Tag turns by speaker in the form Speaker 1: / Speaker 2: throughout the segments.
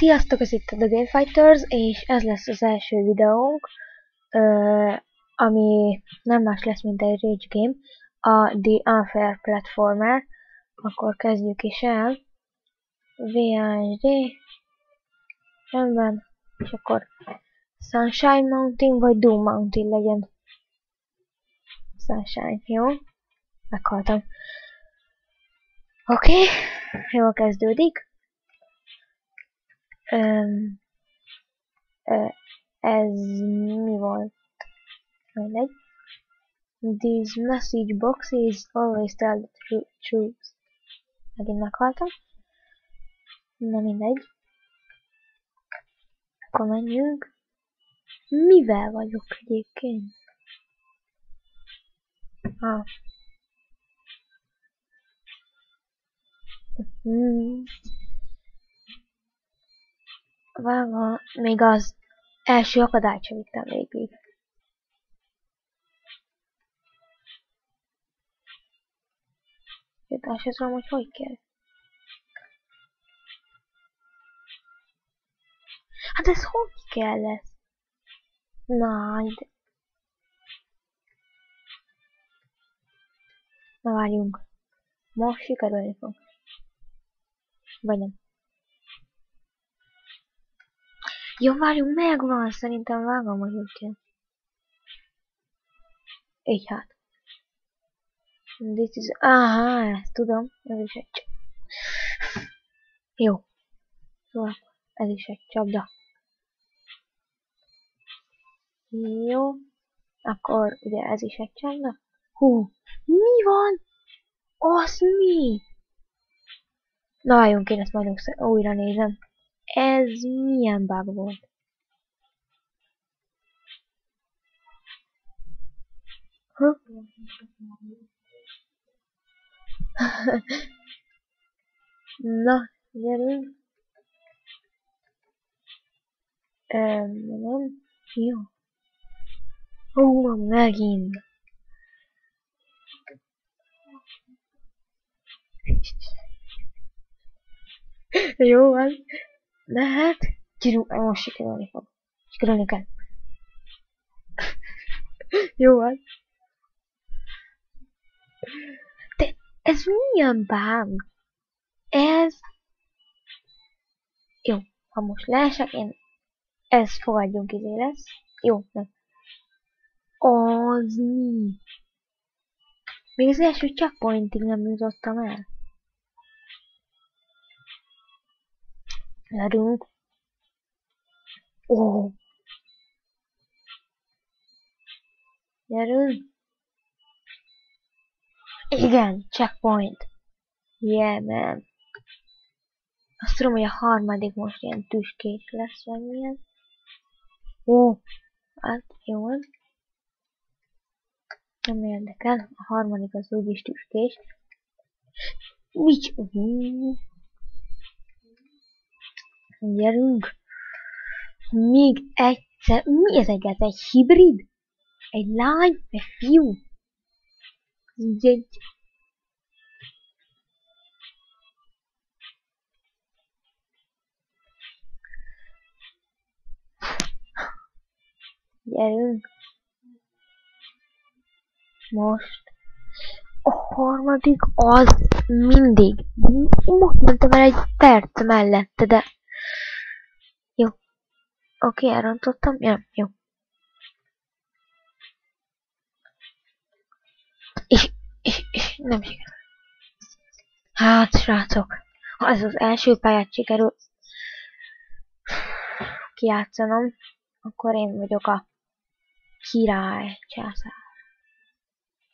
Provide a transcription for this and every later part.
Speaker 1: Sziasztok, ez itt a The Game Fighters, és ez lesz az első videónk, ami nem más lesz, mint egy Rage Game, a The Unfair Platformer. Akkor kezdjük is el. VSD, rendben, és akkor Sunshine Mountain vagy Doom Mountain legyen. Sunshine, jó? Meghaltam. Oké, jól kezdődik. Ez mi volt? Mindegy. These message boxes always tell the truth. Megint meghaltam. Na mindegy. Akkor menjünk. Mivel vagyok egyébként? Vágva, még az első akadályt sem vittem végig. Azt sem tudom, hogy kell. Hát ez hogy kell lesz? Na, ide. Na várjunk. Most sikerülni fog. Vagy nem. Jó, várjunk, megvan. Szerintem vágom, hogy úgy kell. Így hát. This is... Aha, ezt tudom. Ez is egy... Jó. Szóval ez is egy csapda. Jó. Akkor ugye ez is egy csapda. Hú. Mi van? Az mi? Na álljunk, én ezt majd újra nézem. Ez milyen bug volt? Ha? Na, gyerünk. Nem. Jó. Megint. Jó van. Lehet. Gyerünk, most sikerülni fog. Sikerülni kell. Jó van. De ez milyen bug? Ez... Jó, ha most leesek, én... Ez fogadjunk izé lesz. Jó, nem. Az mi? Még az első checkpointig nem jutottam el. Lerünk. Ó. Gyerünk. Igen, checkpoint. Yeah, man. Azt tudom, hogy a harmadik most ilyen tüskék lesz, vagy milyen. Ó. Hát, jó van. Nem érdekel. A harmadik az úgyis tüskés. Gyerünk. Még egyszer. Mi ez egyáltalán? Egy hibrid? Egy lány? Egy fiú? Egy... Gyerünk. Most. A harmadik az mindig. Most mentem el egy perc mellette, de... Jó. Oké, elrontottam. Ja, jó. És nem sikerül. Hát, srácok. Ha ez az első pályát sikerül kijátszanom, akkor én vagyok a király császár.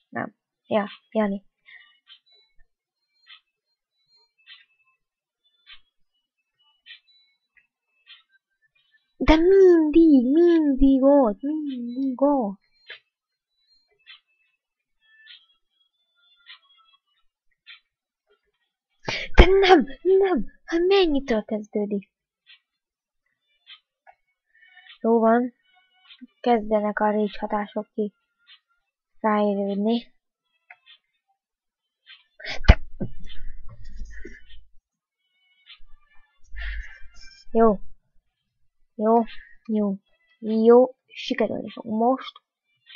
Speaker 1: Nem. Ja, Jani. De mindig ott. De nem. Hát mennyitől kezdődik? Jó van. Kezdenek a rage hatások ki ráérődni. Jó, jó, jó, jó, sikerülni fog most.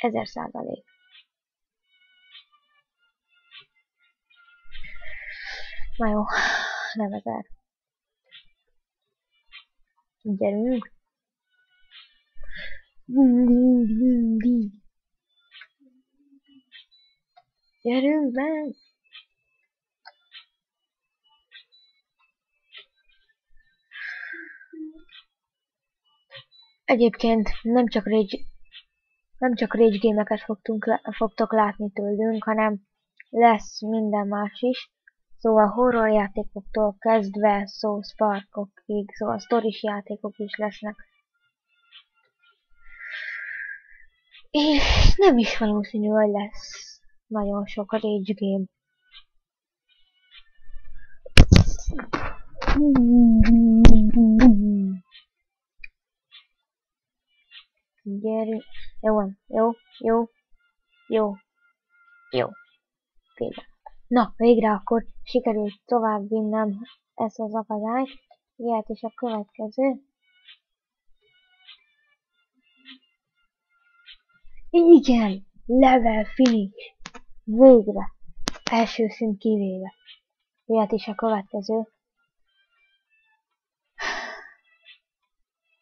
Speaker 1: 1000%. Na jó, nem 1000. Gyerünk. Gyerünk meg! Egyébként nem csak Rage gémeket fogtok látni tőlünk, hanem lesz minden más is. Szóval horror játékoktól kezdve South Parkokig, szóval sztoris játékok is lesznek. És nem is valószínű, hogy lesz nagyon sok a Rage game. Gyerünk. Jó van. Jó. Jó. Például. Na, végre akkor sikerült tovább vinnem ezt az akadályt. Jöhet is a következő. Igen! Level finish! Végre! Első szint kivéve. Jöhet is a következő.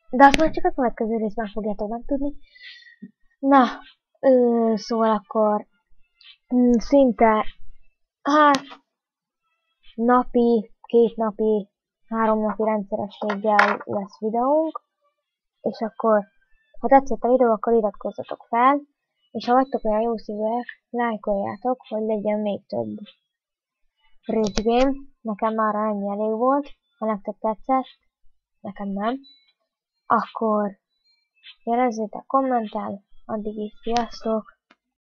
Speaker 1: De azt már csak a következő részben fogjátok megtudni. Na, szóval akkor szinte, hát, napi, 2 napi, 3 napi rendszerességgel lesz videónk. És akkor, ha tetszett a videó, akkor iratkozzatok fel, és ha vagytok olyan jó szívűek, lájkoljátok, hogy legyen még több Rage Game. Nekem már ennyi elég volt, ha nektek tetszett, nekem nem. Akkor jelezzétek kommentel, addig is sziasztok!